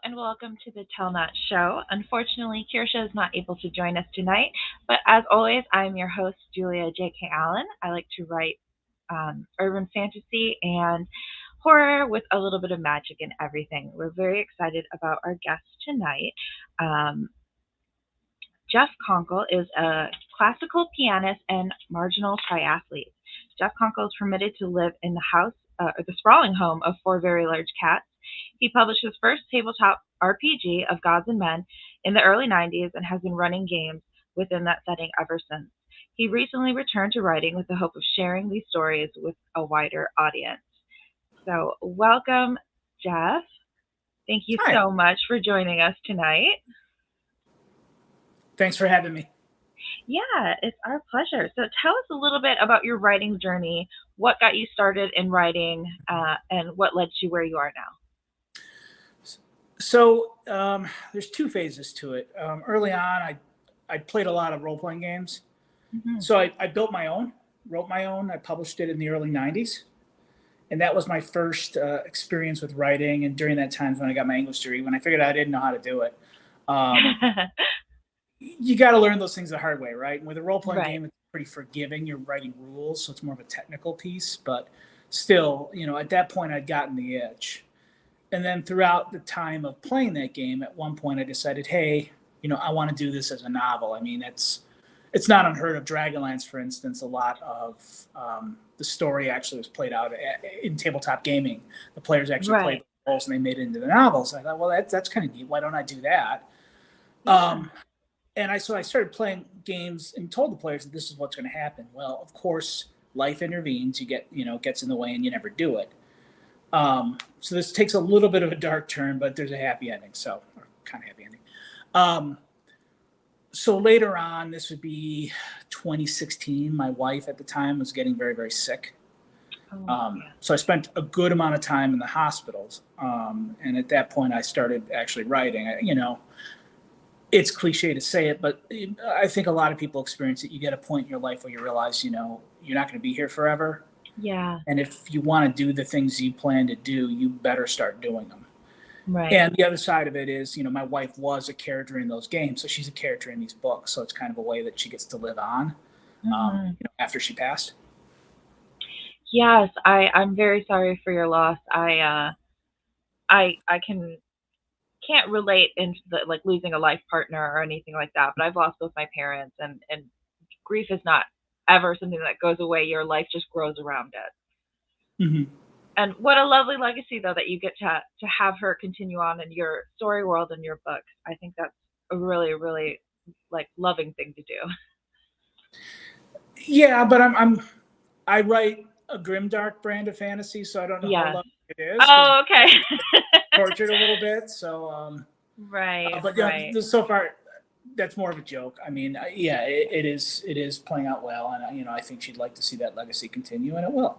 and welcome to the Tell Not Show. Unfortunately, Kirsha is not able to join us tonight, but as always, I'm your host, Julia J.K. Allen. I like to write urban fantasy and horror with a little bit of magic and everything. We're very excited about our guest tonight. Um, Jeff Konkol is a classical pianist and marginal triathlete. Jeff Konkol is permitted to live in the sprawling home of four very large cats. He published his first tabletop RPG of Gods and Men in the early 90s and has been running games within that setting ever since. He recently returned to writing with the hope of sharing these stories with a wider audience. So, welcome, Jeff. Thank you Hi. so much for joining us tonight. Thanks for having me. Yeah, it's our pleasure. So tell us a little bit about your writing journey. What got you started in writing, and what led you where you are now? So there's two phases to it. Early on, I played a lot of role-playing games. Mm-hmm. So I built my own, wrote my own. I published it in the early 90s. And that was my first experience with writing. And during that time when I got my English degree, when I figured out I didn't know how to do it. You got to learn those things the hard way, right? And with a role-playing Right. game, it's pretty forgiving. You're writing rules, so it's more of a technical piece. But still, at that point, I'd gotten the itch. And then throughout the time of playing that game, at one point I decided, hey, I want to do this as a novel. I mean, it's not unheard of. Dragonlance, for instance, a lot of the story actually was played out in tabletop gaming. The players actually played the roles and they made it into the novels. I thought, well, that's kind of neat. Why don't I do that? Yeah. So I started playing games and told the players that this is what's going to happen. Well, of course, life intervenes. You gets in the way and you never do it. So this takes a little bit of a dark turn, but there's a happy ending. So, or kind of happy ending. So later on, this would be 2016. My wife at the time was getting very, very sick. So I spent a good amount of time in the hospitals. And at that point, I started actually writing. It's cliche to say it, but I think a lot of people experience it. You get a point in your life where you realize, you're not going to be here forever. Yeah. And if you want to do the things you plan to do, you better start doing them. Right. And the other side of it is, my wife was a character in those games, so she's a character in these books. So it's kind of a way that she gets to live on, after she passed. Yes, I'm very sorry for your loss. I can't relate into like losing a life partner or anything like that, but I've lost both my parents, and grief is not ever something that goes away. Your life just grows around it. Mm-hmm. And what a lovely legacy, though, that you get to have her continue on in your story world and your books. I think that's a really, really loving thing to do. Yeah, but I write a grimdark brand of fantasy, so I don't know how loving it is. Oh, okay. Tortured a little bit, so right. But right. So far, that's more of a joke. I mean, it is playing out well, and I think she'd like to see that legacy continue, and it will.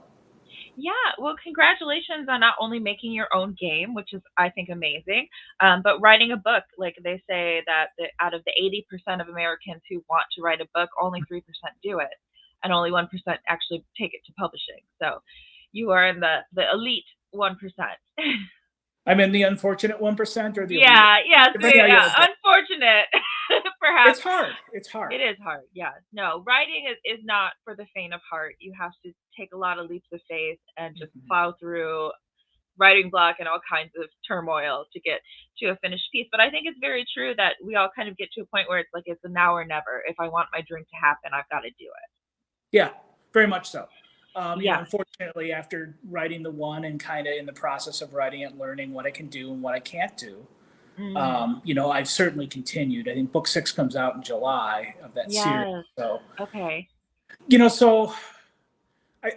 Yeah, well, congratulations on not only making your own game, which is, I think, amazing, but writing a book. Like they say that out of the 80% of Americans who want to write a book, only 3% do it, and only 1% actually take it to publishing. So you are in the elite 1%. I'm in the unfortunate 1%, or the unfortunate, perhaps. It's hard. It is hard. Yeah. No, writing is not for the faint of heart. You have to take a lot of leaps of faith and just plow through writing block and all kinds of turmoil to get to a finished piece. But I think it's very true that we all kind of get to a point where it's like it's a now or never. If I want my dream to happen, I've got to do it. Yeah, very much so. Unfortunately, after writing the one and kind of in the process of writing it, learning what I can do and what I can't do, I've certainly continued. I think book 6 comes out in July of that series. So, okay. So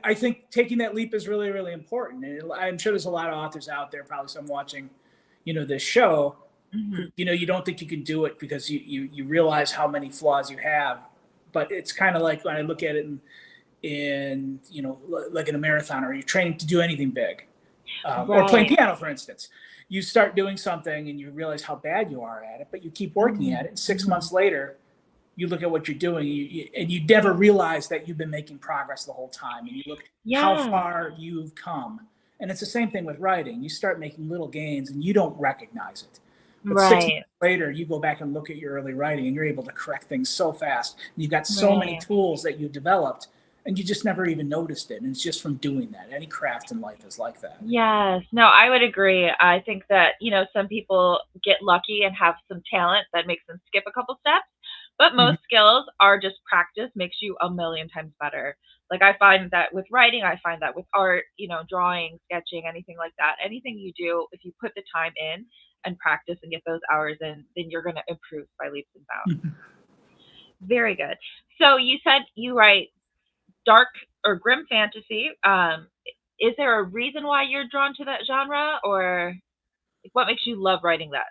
I think taking that leap is really, really important. And I'm sure there's a lot of authors out there, probably some watching, this show, who, you don't think you can do it because you realize how many flaws you have. But it's kind of like when I look at it in like in a marathon, or you're training to do anything big, or playing piano, for instance. You start doing something and you realize how bad you are at it, but you keep working at it. And 6 months later, you look at what you're doing, and you never realize that you've been making progress the whole time. And you look how far you've come. And it's the same thing with writing. You start making little gains and you don't recognize it. But 6 months Right. later, you go back and look at your early writing, and you're able to correct things so fast. And you've got so many Right. tools that you developed, and you just never even noticed it. And it's just from doing that. Any craft in life is like that. Yes. No, I would agree. I think that, some people get lucky and have some talent that makes them skip a couple steps, but Mhm. most skills are just practice makes you a million times better. Like I find that with writing, I find that with art, drawing, sketching, anything like that. Anything you do, if you put the time in and practice and get those hours in, then you're going to improve by leaps and bounds. Very good. So you said you write dark or grim fantasy. Is there a reason why you're drawn to that genre, or what makes you love writing that?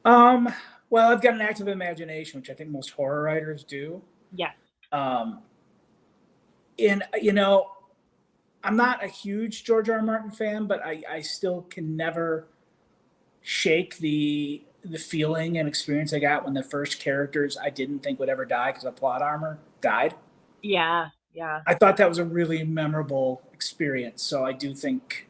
Um, well, I've got an active imagination, which I think most horror writers do. Yes. Um, and I'm not a huge George R. R. Martin fan, but I still can never shake the feeling and experience I got when the first characters I didn't think would ever die because of plot armor died. Yeah. Yeah. I thought that was a really memorable experience. So I do think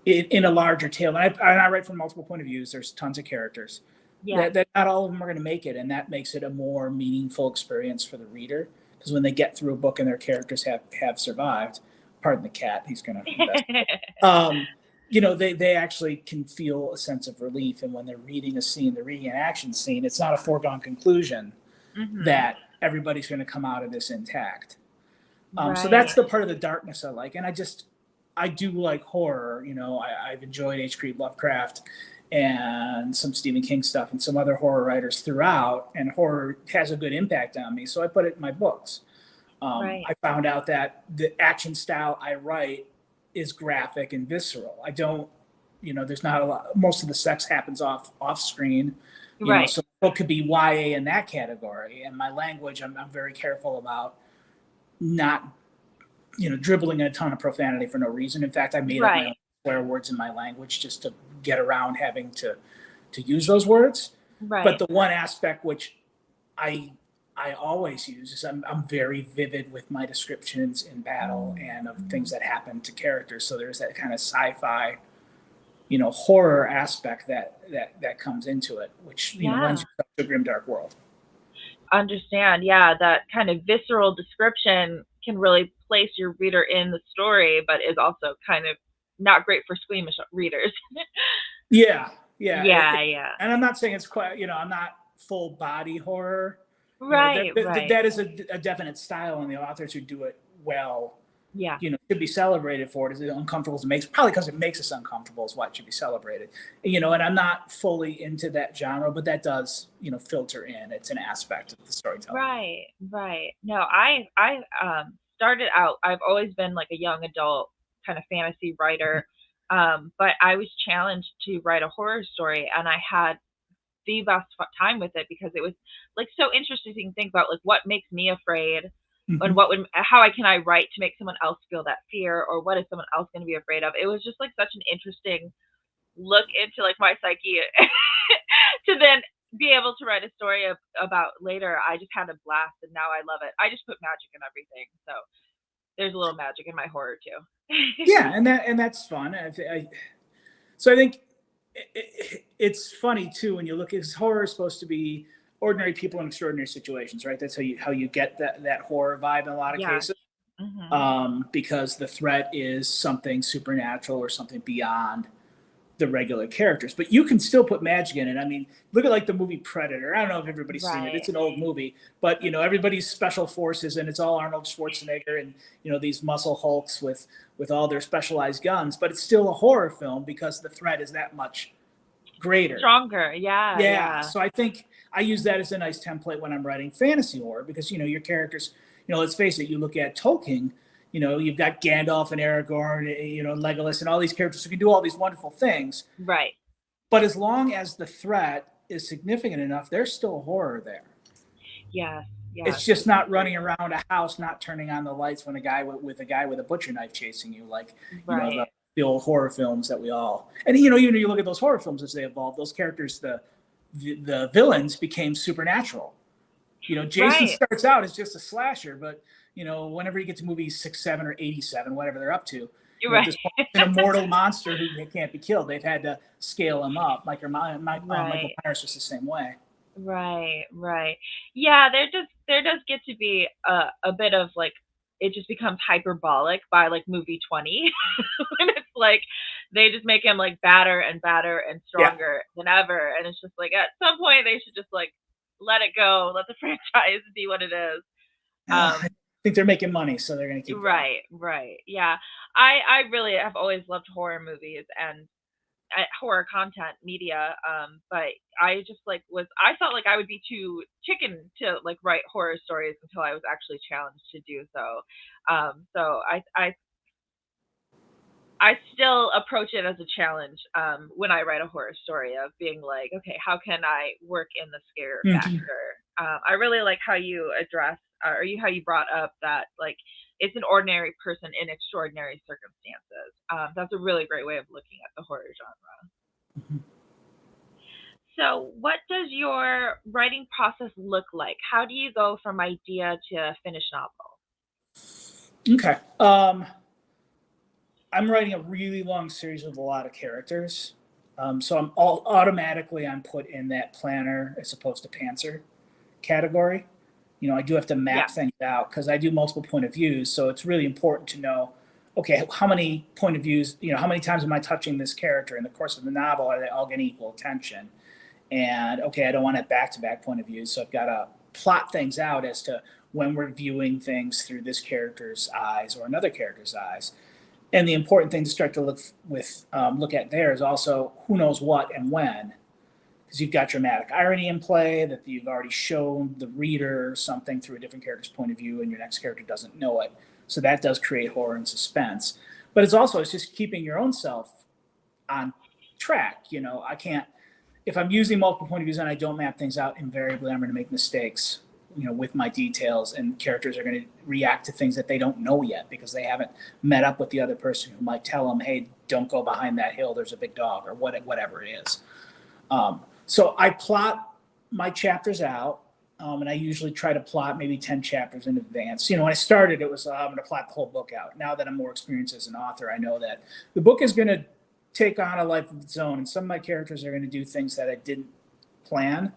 in a larger tale, and I write from multiple point of views. There's tons of characters Yeah. that not all of them are going to make it, and that makes it a more meaningful experience for the reader. Because when they get through a book and their characters have survived, pardon the cat, he's going to invest. Um, they actually can feel a sense of relief, and when they're reading a scene, they're reading an action scene. It's not a foregone conclusion Mhm. that everybody's going to come out of this intact. So that's Right. the part of the darkness I like, and I do like horror. I've enjoyed H.P. Lovecraft and some Stephen King stuff and some other horror writers throughout, and horror has a good impact on me, so I put it in my books. Right. I found out that the action style I write is graphic and visceral. I don't, there's not a lot. Most of the sex happens off screen, Right. so the book could be YA in that category. And my language, I'm very careful about not, dribbling a ton of profanity for no reason. In fact, I made up my own Right. swear words in my language just to get around having to use those words. But Right. the one aspect which I I always use is I'm very vivid with my descriptions in battle and of things Mhm. that happen to characters. So there's that kind of sci-fi, horror aspect that comes into it, which lends Yeah. yourself to a grim dark world. Understand. Yeah, that kind of visceral description can really place your reader in the story, but is also kind of not great for squeamish readers. Yeah, yeah, Yeah, yeah. and I'm not saying it's quite. I'm not full body horror. Right, right. That is a definite style, and the authors who do it well, Yeah. should be celebrated for it. As uncomfortable as it makes, probably because it makes us uncomfortable, is why it should be celebrated. And I'm not fully into that genre, but that does, filter in. It's an aspect of the storytelling. Right, right. No, I started out I've always been like a young adult kind of fantasy writer. But I was challenged to write a horror story and I had the best time with it because it was like so interesting to think about like what makes me afraid and Mm-hmm. how I can I write to make someone else feel that fear or what is someone else going to be afraid of. It was just like such an interesting look into like my psyche to then be able to write a story about later. I just had a blast and now I love it. I just put magic in everything. So there's a little magic in my horror too. Yeah, and that's fun. So I think it's funny too when you look. Because horror is supposed to be ordinary people in extraordinary situations, right? That's how you get that horror vibe in a lot of Yeah. cases. Mhm. Because the threat is something supernatural or something beyond the regular characters. But you can still put magic in it. I mean, look at like the movie Predator. I don't know if everybody's seen it. Right. It's an old movie, but everybody's special forces and it's all Arnold Schwarzenegger and these muscle hulks with all their specialized guns. But it's still a horror film because the threat is that much greater. Stronger. Yeah, Yeah. yeah. So I think I use that as a nice template when I'm writing fantasy horror because your characters, let's face it, you look at Tolkien, you've got Gandalf and Aragorn, Legolas and all these characters who can do all these wonderful things. Right. But as long as the threat is significant enough, there's still horror there. Yes. Yes. It's just I not agree. running around a house, not turning on the lights when a guy with a butcher knife chasing you, like Right. the old horror films that we all. And you look at those horror films as they evolve, those characters, the villains became supernatural. Jason Right. starts out as just a slasher, but whenever you get to movies 6, 7, or 87, whatever they're up to, at this Right. point, an immortal monster who can't be killed. They've had to scale him up. Michael Right. Myers was the same way. Right, right. Yeah, there does get to be a bit of like it just becomes hyperbolic by like movie 20 when it's like they just make him like badder and badder and Yeah. stronger than ever, and it's just like at some point they should just like let it go, let the franchise be what it is. I think they're making money, so they're going to keep going. Right, right. Yeah. I really have always loved horror movies and horror content media, but I just like was I felt like I would be too chicken to like write horror stories until I was actually challenged to do so. So I still approach it as a challenge when I write a horror story of being like, okay, how can I work in the scare Mm-hmm. factor? I really like how you address how you brought up that like it's an ordinary person in extraordinary circumstances. That's a really great way of looking at the horror genre. Mm-hmm. So, what does your writing process look like? How do you go from idea to finished novel? Okay. I'm writing a really long series with a lot of characters. So I'm put in that planner as opposed to pantser category. I do have to Yeah, map things out because I do multiple point of views. So it's really important to know, okay, how many point of views, how many times am I touching this character in the course of the novel? Are they all getting equal attention? And okay, I don't want to back-to-back point of views. So I've got to plot things out as to when we're viewing things through this character's eyes or another character's eyes. And the important thing to start to look at there is also who knows what and when, because you've got dramatic irony in play that you've already shown the reader something through a different character's point of view, and your next character doesn't know it. So that does create horror and suspense. But it's just keeping your own self on track. I can't if I'm using multiple point of views and I don't map things out. Invariably, I'm going to make mistakes with my details, and characters are going to react to things that they don't know yet because they haven't met up with the other person who might tell them, hey, don't go behind that hill, there's a big dog, or whatever it is. So I plot my chapters out, and I usually try to plot maybe 10 chapters in advance. When I started, it was I'm going to plot the whole book out. Now that I'm more experienced as an author, I know that the book is going to take on a life of its own, and some of my characters are going to do things that I didn't plan.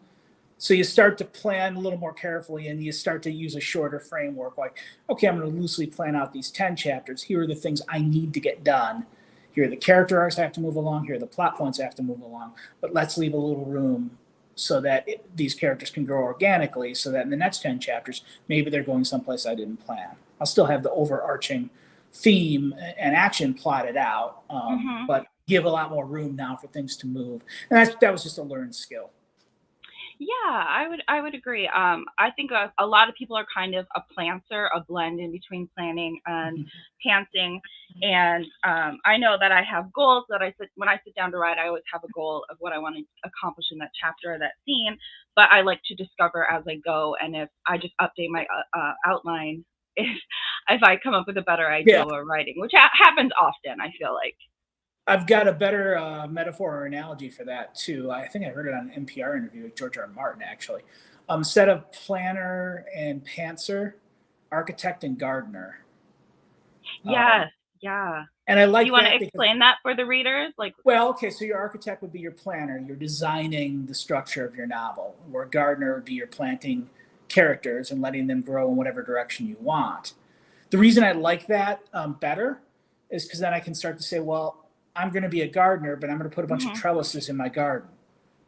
So you start to plan a little more carefully, and you start to use a shorter framework. Like, okay, I'm going to loosely plan out these 10 chapters. Here are the things I need to get done. Here are the character arcs I have to move along. Here are the plot points I have to move along. But let's leave a little room so that these characters can grow organically, so that in the next 10 chapters, maybe they're going someplace I didn't plan. I'll still have the overarching theme and action plotted out, hmm but give a lot more room now for things to move. And that was just a learned skill. Yeah, I would agree. I think a lot of people are kind of a planter, a blend in between planning and pantsing. And I know that I have goals that when I sit down to write, I always have a goal of what I want to accomplish in that chapter or that scene. But I like to discover as I go, and if I just update my outline, if I come up with a better idea Yeah. while writing, which happens often, I feel like. I've got a better metaphor or analogy for that too. I think I heard it on an NPR interview with George R. R. Martin, actually. Instead of planner and pantser, architect and gardener. Yes, yeah. And I Do like you want that to because, explain that for the readers? Like, well, okay, so your architect would be your planner. You're designing the structure of your novel, where gardener would be your planting characters and letting them grow in whatever direction you want. The reason I like that better is because then I can start to say, well, I'm going to be a gardener, but I'm going to put a bunch of trellises in my garden.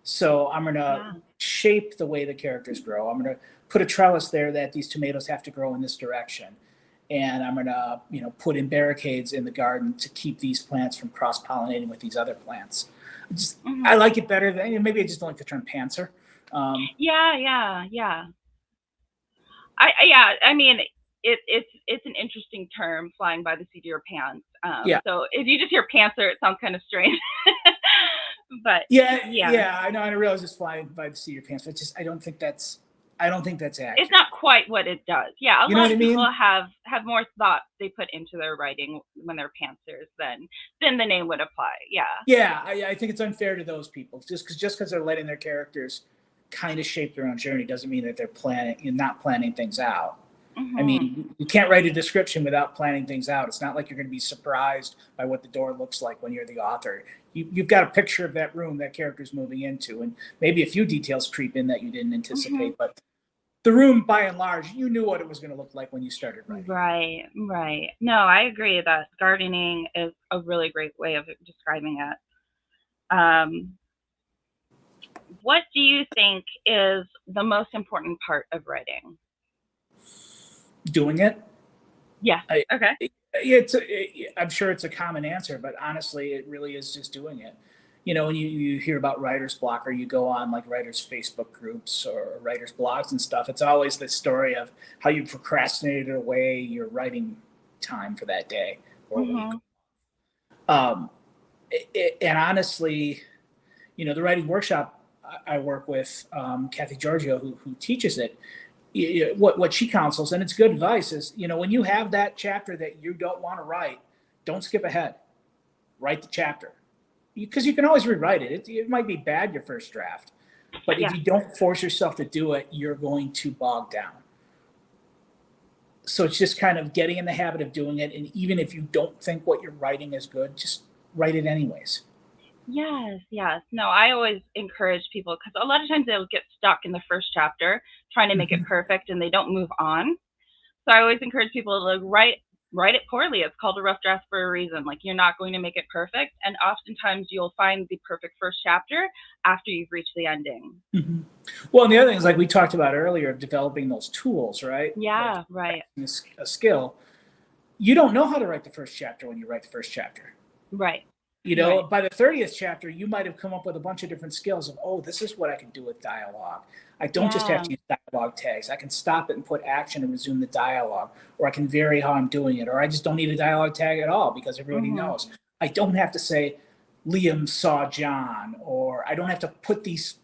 So I'm going to shape the way the characters grow. I'm going to put a trellis there that these tomatoes have to grow in this direction. And I'm going to, put in barricades in the garden to keep these plants from cross-pollinating with these other plants. I like it better than, maybe I just don't like the term pantser. yeah. I mean, it's an interesting term, flying by the seat of your pants. Yeah. So if you just hear pantser, it sounds kind of strange. But yeah, I know. I realize it's flying by the seat of your pants, but I don't think that's accurate. it's not quite what it does. Yeah, a You know lot what of I mean? people have more thought they put into their writing when they're pantsers than the name would apply. Yeah. Yeah, I think it's unfair to those people. Just because they're letting their characters kind of shape their own journey doesn't mean that they're not planning things out. I Mhm. mean, you can't write a description without planning things out. It's not like you're going to be surprised by what the door looks like when you're the author. You've got a picture of that room that character's moving into, and maybe a few details creep in that you didn't Mhm. anticipate. But the room, by and large, you knew what it was going to look like when you started writing it. Right, right. No, I agree that gardening is a really great way of describing it. Um, what do you think is the most important part of writing? Doing it, Yes. I, Okay. I'm sure it's a common answer, but honestly, it really is just doing it. You know, when you hear about writer's block or you go on like writers' Facebook groups or writers' blogs and stuff, it's always the story of how you procrastinated away your writing time for that day or week. Mhm. Um, and honestly, you know, the writing workshop I work with, Kathy Giorgio, who teaches it, what she counsels, and it's good advice, is, you know, when you have that chapter that you don't want to write, don't skip ahead. Write the chapter, because you can always rewrite it. It might be bad your first draft, but if Yeah. you don't force yourself to do it, you're going to bog down. So it's just kind of getting in the habit of doing it, and even if you don't think what you're writing is good, just write it anyways. Yes, yes. No, I always encourage people because a lot of times they'll get stuck in the first chapter trying to make it Mm-hmm. perfect and they don't move on. So I always encourage people to like, write it poorly. It's called a rough draft for a reason. Like you're not going to make it perfect, and oftentimes you'll find the perfect first chapter after you've reached the ending. Mm-hmm. Well, and the other thing is, like we talked about earlier, of developing those tools, right? Like Yeah, right, a skill. You don't know how to write the first chapter when you write the first chapter. right, You know, right. by the 30th chapter, you might have come up with a bunch of different skills of, oh, this is what I can do with dialogue. I don't just have Yeah. to use dialogue tags. I can stop it and put action and resume the dialogue, or I can vary how I'm doing it, or I just don't need a dialogue tag at all because everybody Mhm. knows. I don't have to say Liam saw John, or I don't have to put these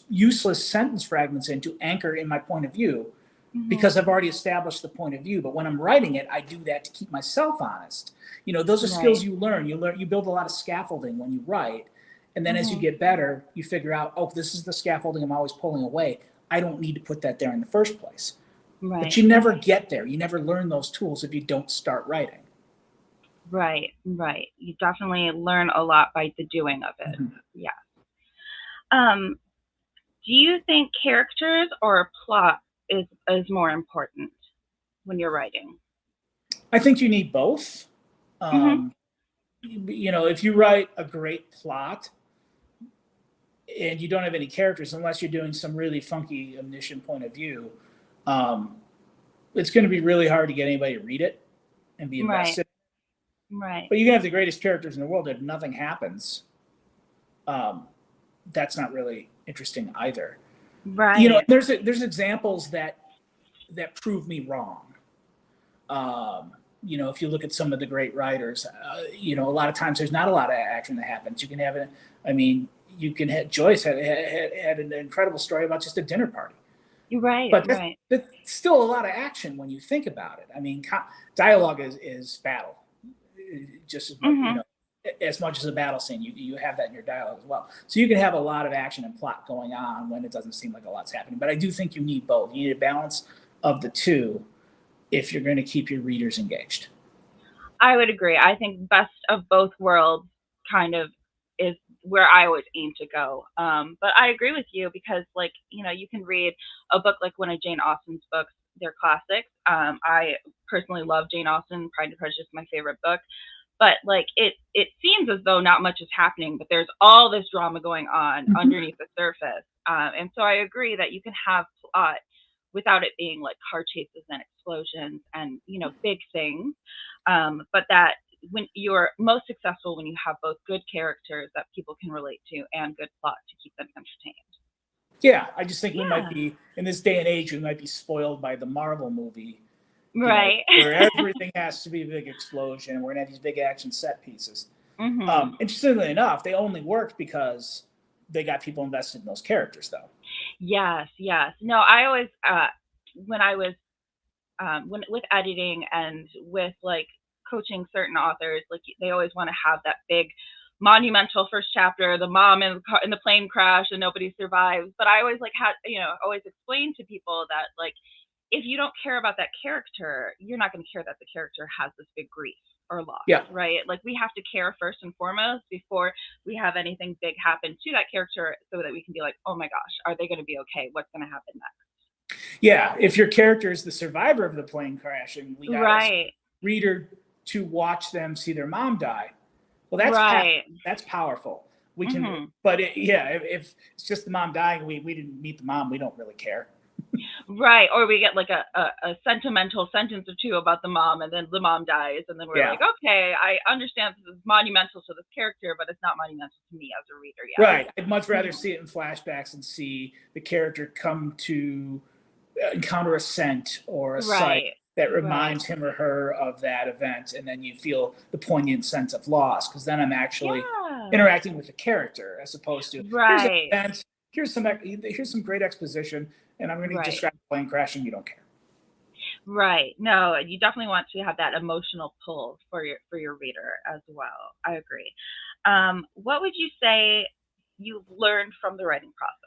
useless sentence fragments in to anchor in my point of view, Mhm. because I've already established the point of view. But when I'm writing it, I do that to keep myself honest. You know, those are skills Right. you learn. You build a lot of scaffolding when you write. And then as you Mhm. get better, you figure out, oh, this is the scaffolding I'm always pulling away. I don't need to put that there in the first place. But Right. you never get there. You never learn those tools if you don't start writing. Right. Right. You definitely learn a lot by the doing of it. Mhm. Yeah. Um, do you think characters or plot is more important when you're writing? I think you need both. Mhm. Um, you know, if you write a great plot and you don't have any characters, unless you're doing some really funky omniscient point of view, um, it's going to be really hard to get anybody to read it and be Right. invested. Right. But you can have the greatest characters in the world. If nothing happens, um, that's not really interesting either. You know, Right. there's examples that prove me wrong. Um, you know, if you look at some of the great writers, you know, a lot of times there's not a lot of action that happens. You can have I mean, you can have Joyce had an incredible story about just a dinner party. Right. But Right. that's still a lot of action when you think about it. I mean, dialogue is battle, just as much, you Mhm. know, as much as a battle scene. You have that in your dialogue as well. So you can have a lot of action and plot going on when it doesn't seem like a lot's happening. But I do think you need both. You need a balance of the two if you're going to keep your readers engaged. I would agree. I think best of both worlds kind of is where I always aim to go. But I agree with you because, like, you can read a book like one of Jane Austen's books. They're classics. I personally love Jane Austen. Pride and Prejudice is my favorite book. But like it seems as though not much is happening, but there's all this drama going on Mm-hmm. underneath the surface. And so I agree that you can have plot without it being like car chases and explosions and big things. But that when you're most successful when you have both good characters that people can relate to and good plot to keep them entertained. Yeah, I just think we might Yeah. be in this day and age. We might be spoiled by the Marvel movie, you know, Right. where everything has to be a big explosion and we're gonna have these big action set pieces. Mhm. Interestingly enough, they only worked because they got people invested in those characters, though. Yes, yes. No, I always when I was when with editing and with like coaching certain authors, like they always want to have that big monumental first chapter, the mom in the plane crash and nobody survives. But I always like had always explain to people that like if you don't care about that character, you're not going to care that the character has this big grief or loss, Yeah. right? Like we have to care first and foremost before we have anything big happen to that character, so that we can be like, oh my gosh, are they going to be okay? What's going to happen next? Yeah, if your character is the survivor of the plane crashing, we got as Right. reader to watch them see their mom die. Well, that's powerful. We can, but if it's just the mom dying, we didn't meet the mom, we don't really care. Right. Or we get like a sentimental sentence or two about the mom, and then the mom dies, and then we're like, okay, I understand this is monumental to this character, but it's not monumental to me as a reader yet. Right. I'd much rather see it in flashbacks and see the character come to encounter a scent or a sight that reminds him or her of that event, and then you feel the poignant sense of loss, because then I'm actually interacting with the character as opposed to here's an event, here's some great exposition, and I'm going to describe the plane crashing. You don't care. Right. No, you definitely want to have that emotional pull for your reader as well. I agree. What would you say you've learned from the writing process?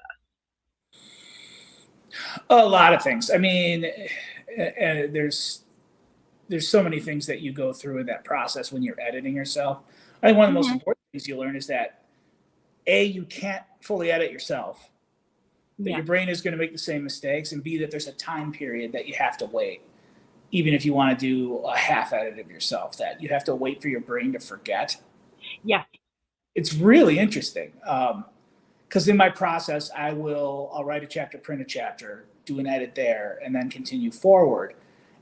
A lot of things. I mean, there's so many things that you go through in that process when you're editing yourself. I think one of the most important things you learn is that you can't fully edit yourself, that your brain is going to make the same mistakes, and B, that there's a time period that you have to wait, even if you want to do a half edit of yourself, that you have to wait for your brain to forget. Yeah. It's really interesting. Because in my process, I'll write a chapter, print a chapter, do an edit there, and then continue forward.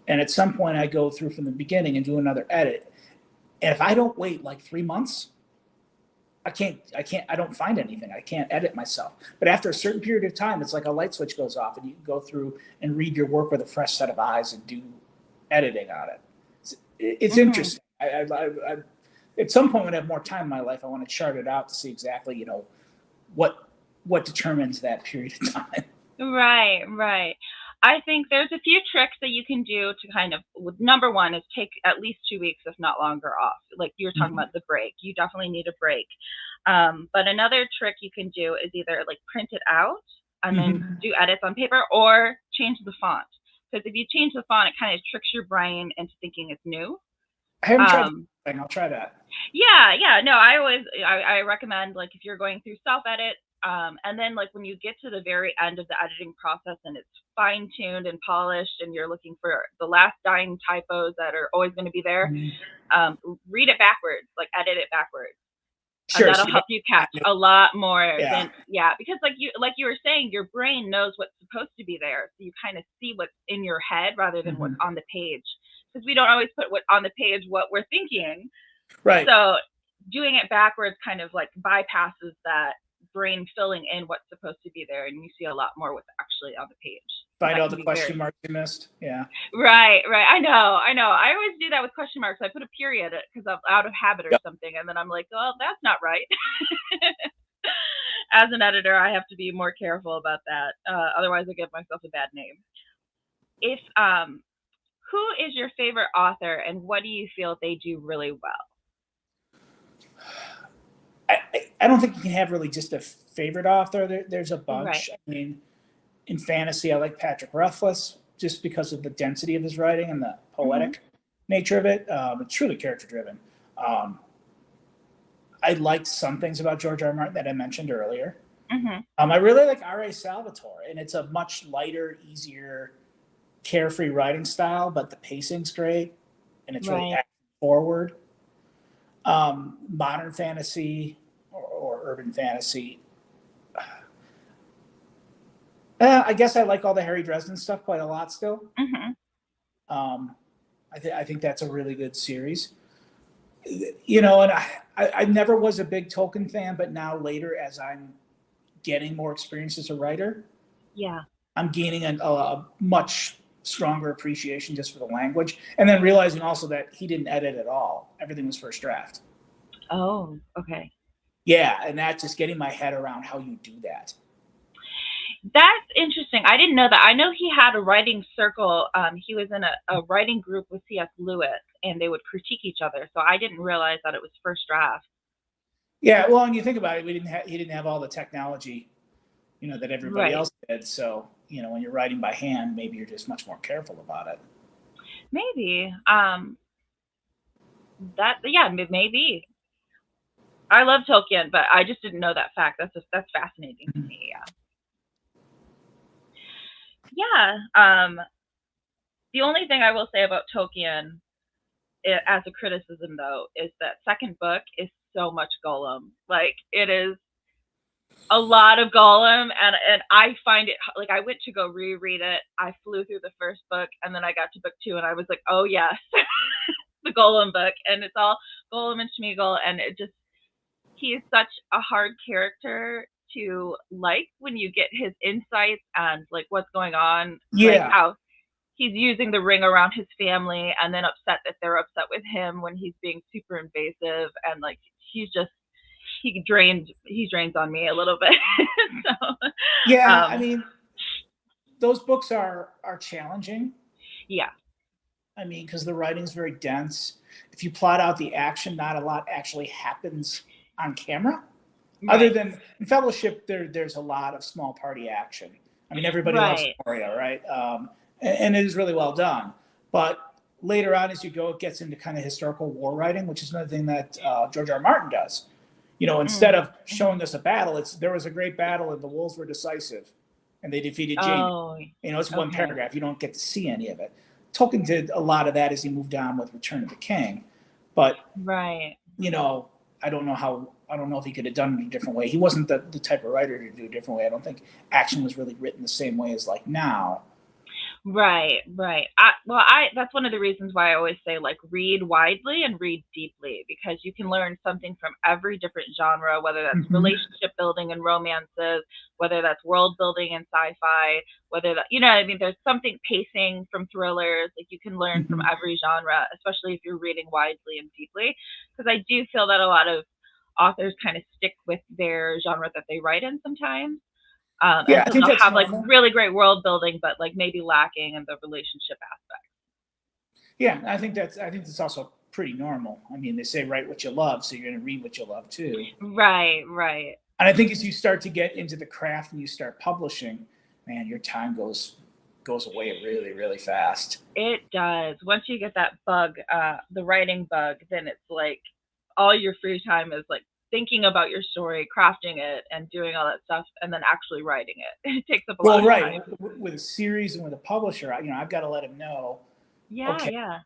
And at some point, I go through from the beginning and do another edit. And if I don't wait like 3 months, I don't find anything. I can't edit myself. But after a certain period of time, it's like a light switch goes off, and you can go through and read your work with a fresh set of eyes and do editing on it. It's interesting. At some point when I have more time in my life, I want to chart it out to see exactly, what determines that period of time. Right. I think there's a few tricks that you can do to kind of, number one is take at least 2 weeks, if not longer, off. Like you were talking about the break. You definitely need a break. But another trick you can do is either like print it out and then do edits on paper, or change the font. Because if you change the font, it kind of tricks your brain into thinking it's new. I haven't tried that. I'll try that. Yeah. No, I recommend, like, if you're going through self-edit, and then like when you get to the very end of the editing process and it's fine-tuned and polished and you're looking for the last dying typos that are always going to be there, read it backwards, like edit it backwards. Sure, and that'll help you catch a lot more Yeah. because like you were saying, your brain knows what's supposed to be there, so you kind of see what's in your head rather than what's on the page, because we don't always put what on the page what we're thinking. Right. So doing it backwards kind of like bypasses that brain filling in what's supposed to be there, and you see a lot more what's actually on the page. Find all the question marks you missed. Yeah. Right. I know. I always do that with question marks. I put a period because I'm out of habit or something, and then I'm like, well, that's not right. As an editor, I have to be more careful about that. Otherwise, I give myself a bad name. Who is your favorite author, and what do you feel they do really well? I don't think you can have really just a favorite author. There's a bunch. Right. I mean, in fantasy, I like Patrick Rothfuss just because of the density of his writing and the poetic nature of it. It's truly character driven. I liked some things about George R. R. Martin that I mentioned earlier. I really like R.A. Salvatore, and it's a much lighter, easier, carefree writing style, but the pacing's great, and it's really action forward. Modern fantasy or urban fantasy. I guess I like all the Harry Dresden stuff quite a lot still. I think that's a really good series. And I never was a big Tolkien fan, but now later, as I'm getting more experience as a writer, I'm gaining a much stronger appreciation just for the language, and then realizing also that he didn't edit at all. Everything was first draft. Oh, okay. Yeah, and that just getting my head around how you do that. That's interesting. I didn't know that. I know he had a writing circle. He was in a writing group with C.S. Lewis, and they would critique each other. So I didn't realize that it was first draft. Yeah, well, and you think about it, he didn't have all the technology that everybody Right. else did. So, when you're writing by hand, maybe you're just much more careful about it. Maybe. That yeah, maybe. I love Tolkien, but I just didn't know that fact. That's fascinating to me. Yeah. Yeah. The only thing I will say about Tolkien as a criticism though is that second book is so much Gollum. Like it is a lot of Gollum, and I find it like I went to go reread it. I flew through the first book, and then I got to book 2, and I was like, oh yes, the Gollum book, and it's all Gollum and Schmeagol, and it just he is such a hard character to like when you get his insights and like what's going on, like Yeah. how he's using the ring around his family and then upset that they're upset with him when he's being super invasive, and like he's just he drains on me a little bit. So Yeah. I um mean, those books are challenging. yeah. I mean, because the writing's very dense. If you plot out the action, not a lot actually happens on camera. Other Right. than in Fellowship, there's a lot of small party action. I mean, everybody loves Right. Moria, right? And it is really well done. But later on, as you go, it gets into kind of historical war writing, which is another thing that George R. R. Martin does. Instead of Mm-hmm. showing us a battle, there was a great battle and the wolves were decisive, and they defeated Jaime. Oh, It's one okay. paragraph. You don't get to see any of it. Tolkien did a lot of that as he moved on with Return of the King, but Right. I don't know if he could have done it a different way. He wasn't the type of writer to do it a different way. I don't think action was really written the same way as like now. Right, right. That's one of the reasons why I always say like read widely and read deeply, because you can learn something from every different genre, whether that's Mm-hmm. relationship building and romances, whether that's world building and sci-fi, whether that what I mean. There's something pacing from thrillers. Like you can learn from Mm-hmm. every genre, especially if you're reading widely and deeply. Because I do feel that a lot of authors kind of stick with their genre that they write in sometimes. Yeah, And I so think they'll that's have like normal. really great world building, but like maybe lacking in the relationship aspect. Yeah, I think that's also pretty normal. I mean, they say write what you love, so you're going to read what you love too. Right, right. And I think as you start to get into the craft and you start publishing, man, your time goes away really, really fast. It does. Once you get that bug, the writing bug, then it's like all your free time is like thinking about your story, crafting it, and doing all that stuff, and then actually writing it. It takes up a lot Well, of right. time. With a series and with a publisher, I've got to let him know, Yeah, okay, yeah,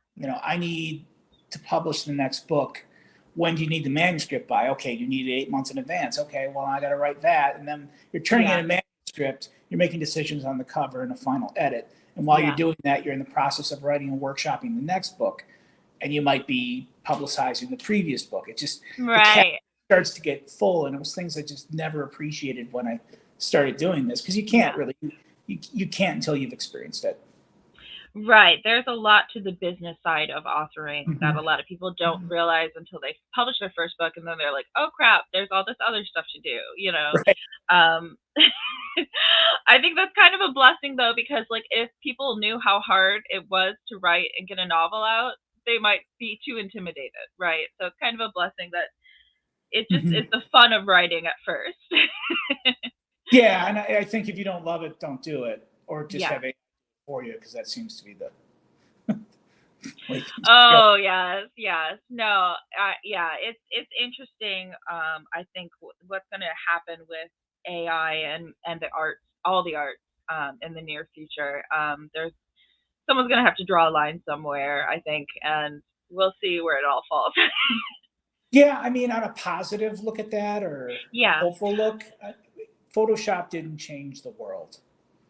I need to publish the next book. When do you need the manuscript by? Okay, you need it 8 months in advance. Okay, well, I got to write that. And then you're turning in yeah, a manuscript, you're making decisions on the cover and a final edit. And while you're yeah, doing that, you're in the process of writing and workshopping the next book. And you might be publicizing the previous book. It just, the cat right, starts to get full. And it was things I just never appreciated when I started doing this, because you can't yeah. really, you can't until you've experienced it. Right. There's a lot to the business side of authoring that Mm-hmm. a lot of people don't realize until they publish their first book, and then they're like, "Oh crap, there's all this other stuff to do." Right. Um I think that's kind of a blessing though, because like if people knew how hard it was to write and get a novel out, they might be too intimidated, right? So it's kind of a blessing that it just Mm-hmm. is the fun of writing at first. Yeah, and I think if you don't love it, don't do it, or just Yeah. have it for you, because that seems to be the way things go. Oh yes, yes. No, yeah, it's interesting. I think what's going to happen with AI and the arts, all the arts, in the near future. There's someone's going to have to draw a line somewhere, I think, and we'll see where it all falls. Yeah, I mean, on a positive look at that or Yeah. hopeful look, Photoshop didn't change the world.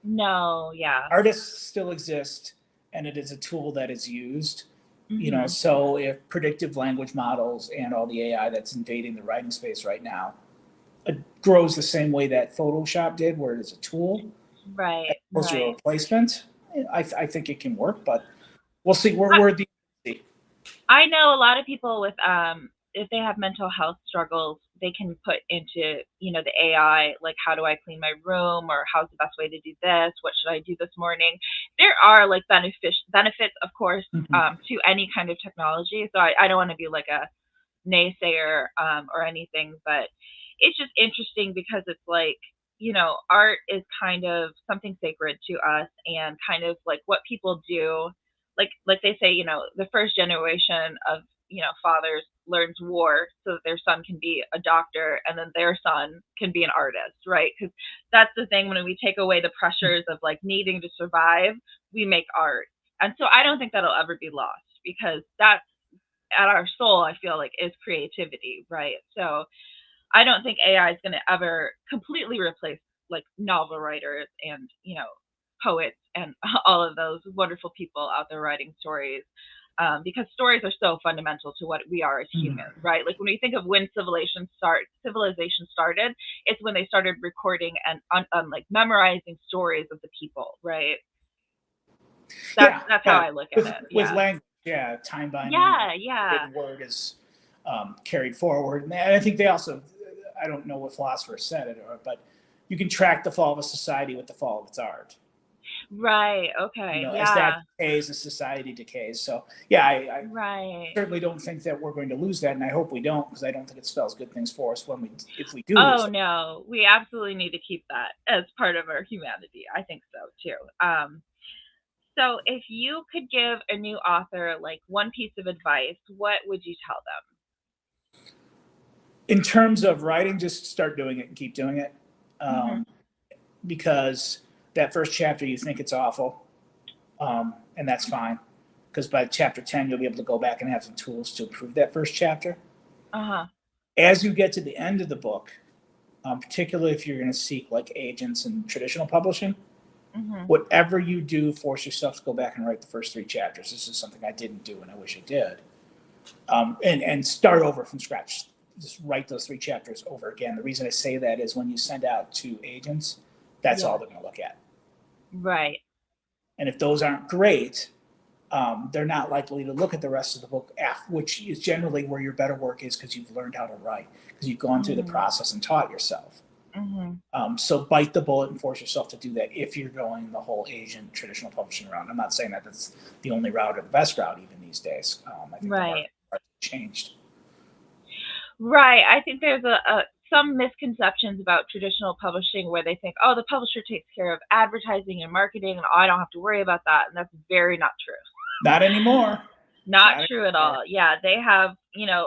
No. Yeah. Artists still exist, and it is a tool that is used. Mhm. So if predictive language models and all the AI that's invading the writing space right now, it grows the same way that Photoshop did, where it is a tool as Right. opposed to a Right. replacement. I think it can work, but we'll see. I, We're at the I know a lot of people with if they have mental health struggles, they can put into, the AI, like how do I clean my room, or how's the best way to do this? What should I do this morning? There are like benefits, of course, Mhm. to any kind of technology. So I don't want to be like a naysayer or anything, but it's just interesting because it's like art is kind of something sacred to us, and kind of like what people do. Like they say, the first generation of, fathers learns war so that their son can be a doctor, and then their son can be an artist, right? Because that's the thing, when we take away the pressures of like needing to survive, we make art. And so I don't think that'll ever be lost, because that's at our soul, I feel like, is creativity, right? So I don't think AI is going to ever completely replace like novel writers and, poets and all of those wonderful people out there writing stories. Because stories are so fundamental to what we are as humans, right? Like when we think of when civilization started, it's when they started recording and like memorizing stories of the people, right? That's how I look at with it. with Yeah. language, time binding, Yeah, yeah. written word is carried forward, and I think they also, I don't know what philosopher said it, but you can track the fall of a society with the fall of its art. Right. Okay. As that Yeah. decays, as society decays. So yeah, I Right. certainly don't think that we're going to lose that, and I hope we don't, because I don't think it spells good things for us if we do lose Oh it. no, we absolutely need to keep that as part of our humanity. I think so too. So if you could give a new author like one piece of advice, what would you tell In terms of writing, just start doing it and keep doing it, them? because that first chapter you think it's awful, and that's fine, because by chapter 10 you'll be able to go back and have some tools to improve that first chapter. Uh-huh. As you get to the end of the book, particularly if you're going to seek like agents and traditional publishing, Mhm. whatever you do, force yourself to go back and write the first 3 chapters. This is something I didn't do, and I wish I did. And start over from scratch. Just write those 3 chapters over again. The reason I say that is when you send out to agents, that's all Yeah. they're going to look at. Right. And if those aren't great, they're not likely to look at the rest of the book, which is generally where your better work is, because you've learned how to write, because you've gone through the process and taught yourself. Mhm. So bite the bullet and force yourself to do that if you're going the whole agent traditional publishing route. I'm not saying that that's the only route or the best route even these days. I think the market Right. has changed. Right. I think there's some misconceptions about traditional publishing where they think, oh, the publisher takes care of advertising and marketing, and oh, I don't have to worry about that. And that's very not true. Not anymore. Not true at all. Yeah, they have,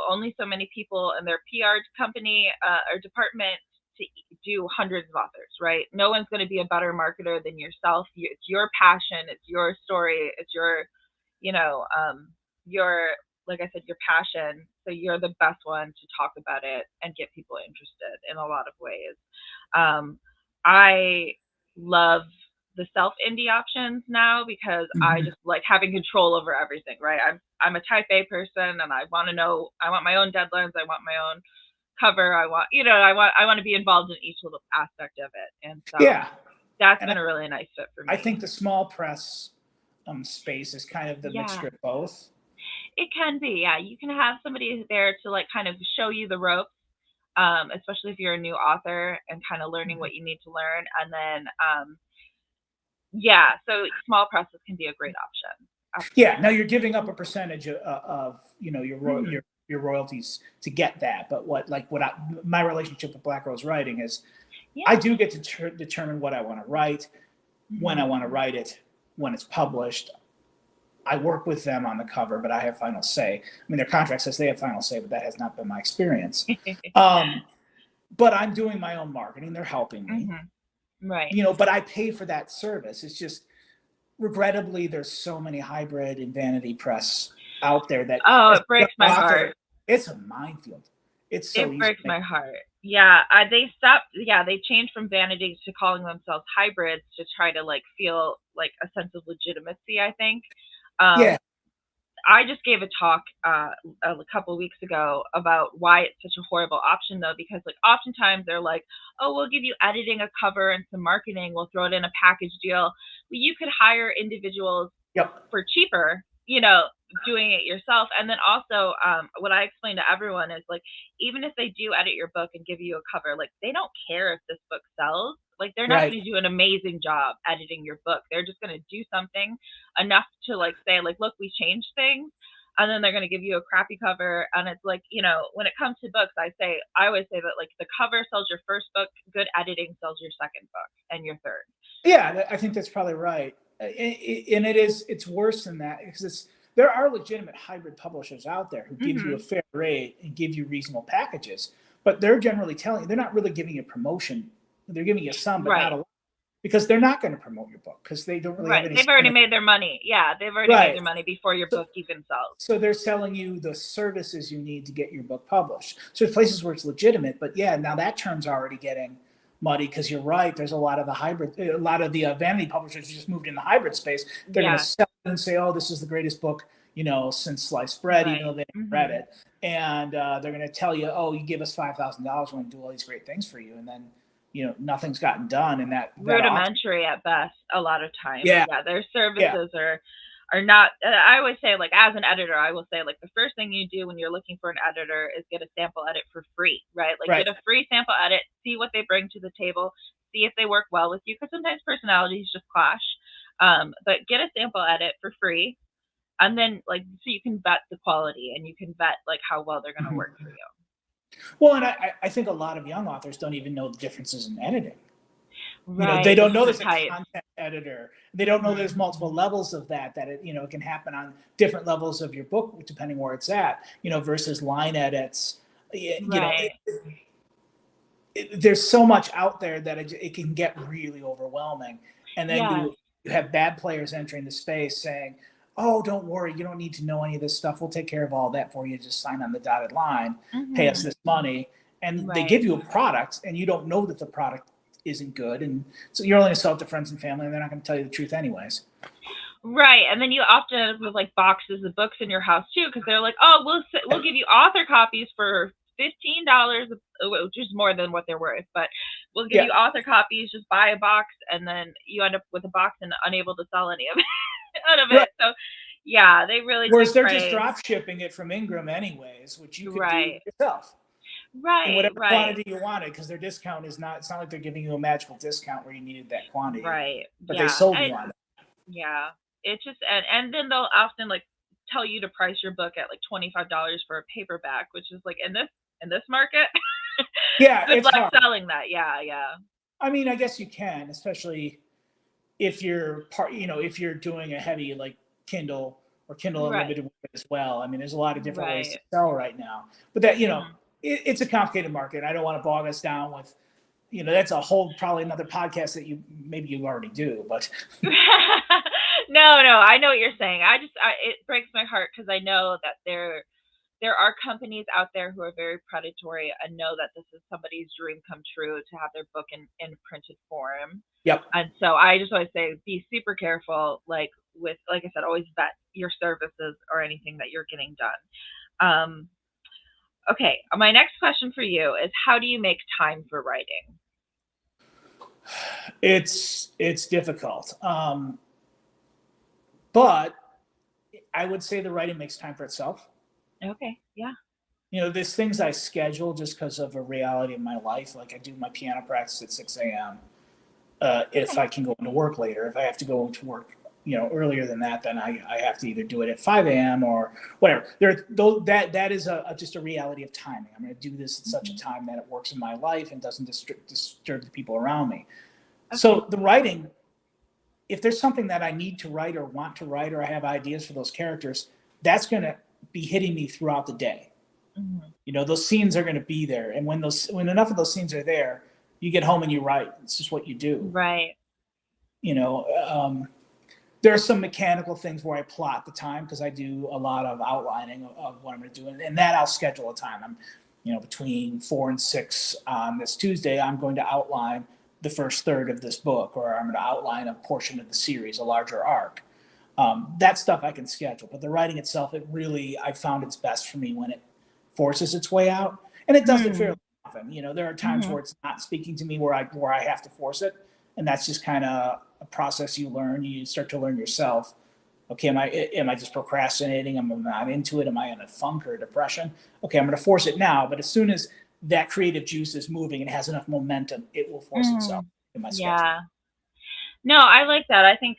only so many people in their PR company or department to do hundreds of authors, right? No one's going to be a better marketer than yourself. It's your passion, it's your story, it's your, like I said, your passion. So you're the best one to talk about it and get people interested in a lot of ways. I love the self indie options now, because I just like having control over everything, right? I'm a type A person, and I want my own deadlines, I want my own cover, I want to be involved in each little aspect of it. And so that's been a really nice fit for me. I think the small press space is kind of the mixture of both. It can be, yeah. You can have somebody there to like kind of show you the ropes, especially if you're a new author and kind of learning what you need to learn. And then so small presses can be a great option. Absolutely. Yeah, now you're giving up a percentage of your royalties to get that, but my relationship with Black Rose Writing is, I do get to determine what I want to write, when I want to write it, when it's published. I work with them on the cover, but I have final say. I mean, their contract says they have final say, but that has not been my experience. But I'm doing my own marketing. They're helping me. Right. But I pay for that service. It's just, regrettably, there's so many hybrid and vanity press out there that it breaks my heart. It's a minefield. It's so easy. It breaks my heart. Yeah, they stopped. Yeah, they changed from vanity to calling themselves hybrids to try to like feel like a sense of legitimacy, I think. I just gave a talk a couple weeks ago about why it's such a horrible option, though, because like oftentimes they're like, oh, we'll give you editing, a cover, and some marketing. We'll throw it in a package deal. Well, you could hire individuals for cheaper, doing it yourself. And then also what I explain to everyone is like, even if they do edit your book and give you a cover, like they don't care if this book sells. Like they're not going to do an amazing job editing your book. They're just going to do something enough to like say like, look, we changed things. and then they're going to give you a crappy cover. And it's like, when it comes to books, I always say that like the cover sells your first book, good editing sells your second book and your third. Yeah, I think that's probably right. And it's worse than that because there are legitimate hybrid publishers out there who give you a fair rate and give you reasonable packages, but they're generally telling you they're not really giving you promotion. They're giving you some, but not a lot, because they're not going to promote your book because they don't really have any. They've already made their money. Yeah, they've already made their money before your book even sells. So they're selling you the services you need to get your book published. So there's places where it's legitimate, but yeah, now that term's already getting muddy because you're right. There's a lot of the vanity publishers who just moved in the hybrid space. They're going to sell it and say, "Oh, this is the greatest book, since sliced bread," even though they haven't read it. And they're going to tell you, "Oh, you give us $5,000, we're going to do all these great things for you," and then nothing's gotten done. And that rudimentary at best a lot of times. Yeah, their services are not. I always say, like, as an editor, I will say, like, the first thing you do when you're looking for an editor is get a sample edit for free, right? Like, get a free sample edit, see what they bring to the table, see if they work well with you, because sometimes personalities just clash. But get a sample edit for free, and then, like, so you can vet the quality and you can vet, like, how well they're going to work for you. Well, and I think a lot of young authors don't even know the differences in editing. Right. They don't know there's a content editor. They don't know there's multiple levels of that it can happen on different levels of your book, depending where it's at, versus line edits. There's so much out there that it can get really overwhelming. And then you have bad players entering the space saying, "Oh, don't worry, you don't need to know any of this stuff. We'll take care of all that for you. Just sign on the dotted line, pay us this money." And they give you a product and you don't know that the product isn't good, and so you're only going to sell it to friends and family, and they're not going to tell you the truth anyways. Right, and then you often end up with like boxes of books in your house too, because they're like, "Oh, we'll give you author copies for $15, which is more than what they're worth, but we'll give you author copies. Just buy a box," and then you end up with a box and unable to sell any of it. So, yeah, they really. Whereas they're just drop shipping it from Ingram anyways, which you could do yourself. Right, in whatever quantity you wanted, because their discount is not. It's not like they're giving you a magical discount where you needed that quantity. Right. But they sold you on it. Yeah. It's just and then they'll often like tell you to price your book at like $25 for a paperback, which is like in this market. Yeah, it's like selling that. Yeah. I mean, I guess you can, especially if you're if you're doing a heavy like Kindle or Kindle Unlimited as well. I mean, there's a lot of different ways to sell right now. But that it's a complicated market. I don't want to bog us down with, that's a whole, probably another podcast that you already do, but. No, I know what you're saying. It breaks my heart because I know that there are companies out there who are very predatory and know that this is somebody's dream come true to have their book in printed form. Yep. And so I just always say, be super careful, like I said, always vet your services or anything that you're getting done. Okay, my next question for you is, how do you make time for writing? It's difficult. But I would say the writing makes time for itself. Okay, yeah. There's things I schedule just because of a reality of my life. Like I do my piano practice at 6 a.m. If I can go into work later. If I have to go into work earlier than that, then I have to either do it at 5 a.m. or whatever. That is just a reality of timing. I'm going to do this at such a time that it works in my life and doesn't disturb the people around me. Okay. So the writing, if there's something that I need to write or want to write, or I have ideas for those characters, that's going to be hitting me throughout the day. Mm-hmm. Those scenes are going to be there. And when enough of those scenes are there, you get home and you write. It's just what you do. Right. There are some mechanical things where I plot the time because I do a lot of outlining of what I'm going to do. And that I'll schedule a time. I'm, between 4 and 6 on this Tuesday, I'm going to outline the first third of this book, or I'm going to outline a portion of the series, a larger arc. That stuff I can schedule. But the writing itself, I found it's best for me when it forces its way out. And it does it fairly often. There are times where it's not speaking to me where I have to force it. And that's just kind of a process you learn. You start to learn yourself. Okay, am I just procrastinating? Am I not into it? Am I in a funk or a depression? Okay, I'm going to force it now. But as soon as that creative juice is moving and has enough momentum, it will force itself in my schedule. Yeah. No, I like that. I think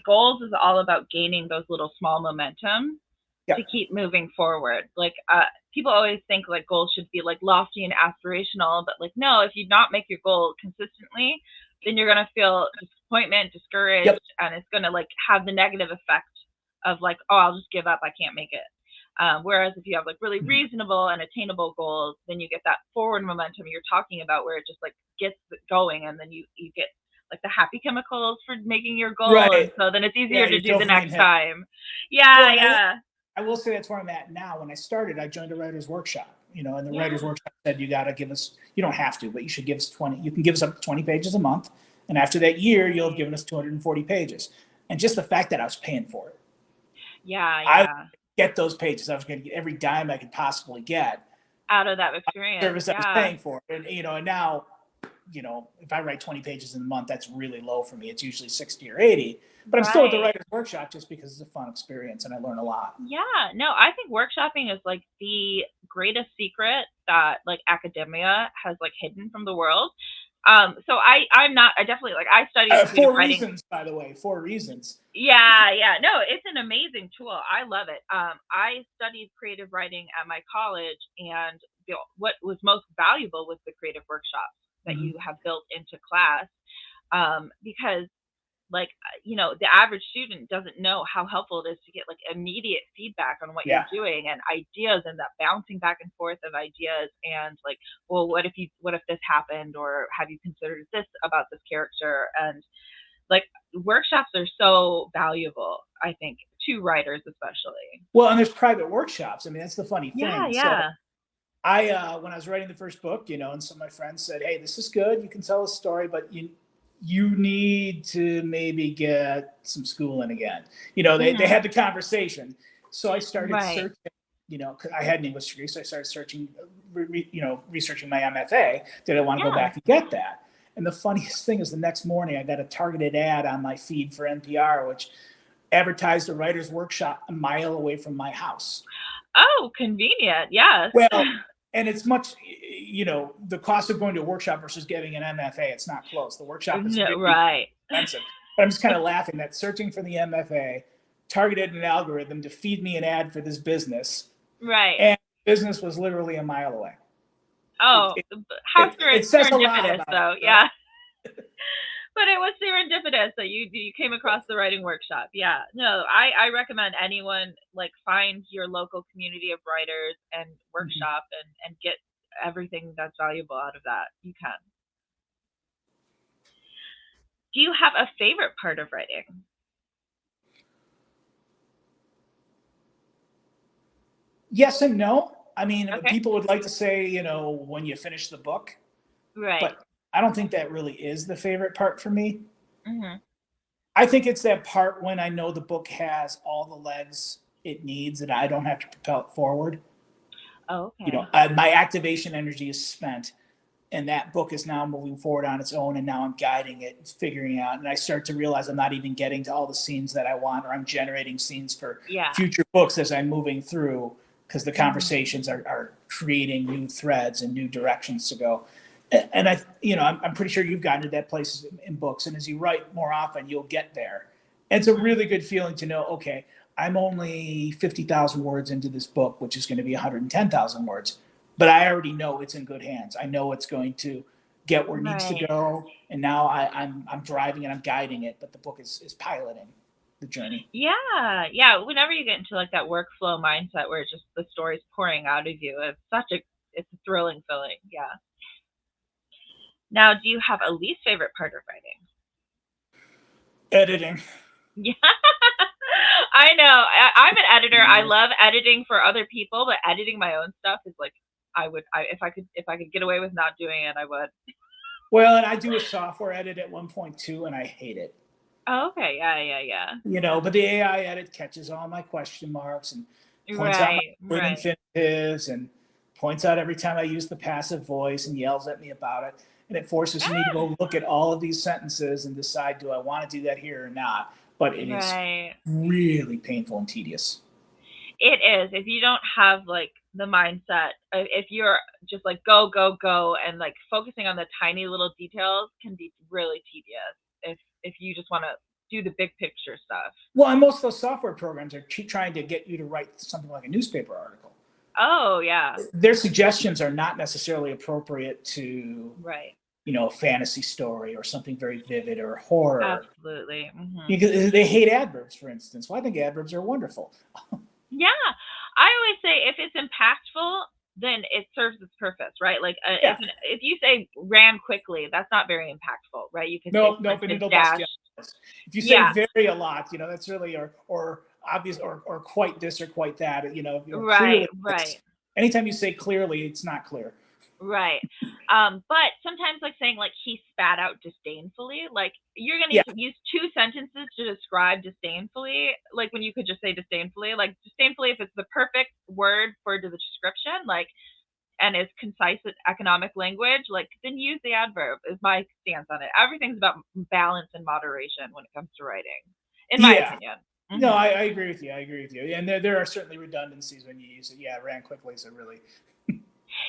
goals is all about gaining those little small momentum Yeah. to keep moving forward. Like people always think like goals should be like lofty and aspirational, but like no, if you not make your goal consistently, then you're gonna feel disappointment, Yep. discouraged, and it's gonna like have the negative effect of like, oh, I'll just give up, I can't make it. Whereas if you have like really Mhm. reasonable and attainable goals, then you get that forward momentum you're talking about, where it just like gets going, and then you get like the happy chemicals for making your goal, and Right. so then it's Yeah, easier to your do the dopamine next hit. time. Yeah, Well, and yeah, I will say that's where I'm at now. When I started, I joined a writer's workshop, and the writer's yeah. workshop said you got to give us, you don't have to, but you should give us 20, you can give us up to 20 pages a month. And after that year, you'll have Right. given us 240 pages. And just the fact that I was paying for it, Yeah, I would yeah. get those pages. I was going to get every dime I could possibly get Out of that experience. service I was Yeah. paying for. And now, if I write 20 pages in a month, that's really low for me. It's usually 60 or 80, but I'm still at the Right. writer's workshop just because it's a fun experience and I learn a lot. Yeah. No, I think workshopping is like the greatest secret that like academia has like hidden from the world. So I'm not, I definitely like, I studied creative Four writing. reasons, by the way, 4 reasons. Yeah, yeah. No, it's an amazing tool. I love it. I studied creative writing at my college, and what was most valuable was the creative workshops that Mm-hmm. you have built into class. Because like the average student doesn't know how helpful it is to get like immediate feedback on what Yeah. you're doing and ideas, and that bouncing back and forth of ideas, and like, well, what if this happened, or have you considered this about this character? And like workshops are so valuable, I think, to writers especially. Well, and there's private workshops. I mean, that's the funny Yeah, thing. So yeah. when I was writing the first book, and some of my friends said, "Hey, this is good. You can tell a story, but you need to maybe get some schooling again." They Hmm. had the conversation. So I started Right. searching. 'Cause I had an English degree, so I started searching, researching my MFA. Did I want to go Yeah. back and get that? And the funniest thing is, the next morning I got a targeted ad on my feed for NPR, which advertised a writer's workshop a mile away from my house. Oh, convenient. Yes. Well, and it's much, the cost of going to a workshop versus getting an MFA, it's not close. The workshop is No, really right. expensive. But I'm just kind of laughing that searching for the MFA targeted an algorithm to feed me an ad for this business, Right. and business was literally a mile away. It, Oh, it, how it says a lot serendipitous, about it, though. right? Yeah. But it was serendipitous that you came across the writing workshop. Yeah. No, I recommend anyone like find your local community of writers and Mhm. workshop and get everything that's valuable out of that. You can. Do you have a favorite part of writing? Yes and no. I mean, Okay. people would like to say, when you finish the book, Right. but I don't think that really is the favorite part for me. Mhm. I think it's that part when I know the book has all the legs it needs and I don't have to propel it forward. Oh, okay. My activation energy is spent, and that book is now moving forward on its own, and now I'm guiding it, figuring out, and I start to realize I'm not even getting to all the scenes that I want, or I'm generating scenes for Yeah. future books as I'm moving through, because the Mhm. conversations are creating new threads and new directions to go. And I'm pretty sure you've gotten to that place in books, and as you write more often, you'll get there. And it's a Mhm. really good feeling to know, okay, I'm only 50,000 words into this book, which is going to be 110,000 words, but I already know it's in good hands. I know it's going to get where it needs to Right. go, and now I'm driving and I'm guiding it, but the book is piloting the journey. Yeah. Yeah. Whenever you get into like that workflow mindset where just the story's pouring out of you, it's a thrilling feeling. Yeah. Now, do you have a least favorite part of writing? Editing. Yeah. I know. I'm an editor. I Yeah. love editing for other people, but editing my own stuff is like if I could get away with not doing it, I would. Well, and I do a software edit at one point too, and I hate it. Oh, okay. Yeah, yeah, yeah. But the AI edit catches all my question marks and points out my Right, word right. infinitives and points out every time I use the passive voice and yells at me about it. And it forces me to Ah, go look at all of these sentences and decide, do I want to do that here or not? But it is right. really painful and tedious. It is. If you don't have like the mindset, if you're just like go, go, go, and like focusing on the tiny little details can be really tedious. If you just want to do the big picture stuff. Well, and most of those software programs are trying to get you to write something like a newspaper article. Oh yeah. Their suggestions are not necessarily appropriate to, Right. a fantasy story or something very vivid or horror. Absolutely. Mm-hmm. Because they hate adverbs, for instance. Well, I think adverbs are wonderful. Yeah. I always say if it's impactful, then it serves its purpose, right? Like Yeah. if you say ran quickly, that's not very impactful, right? You could say Nope, and sprinted it'll bust dash. you. If you say Yeah. very a lot, that's really or obvious or quite this or quite that. Right, Clearly, right. Anytime you say clearly, it's not clear. Right. But sometimes like saying like he spat out disdainfully, like you're gonna Yeah. use two sentences to describe disdainfully, like when you could just say disdainfully. Like disdainfully, if it's the perfect word for the description, like and is concise with economic language, like then use the adverb is my stance on it. Everything's about balance and moderation when it comes to writing, in my opinion. Mm-hmm. No, I agree with you. And there are certainly redundancies when you use it. Yeah, ran quickly, so really.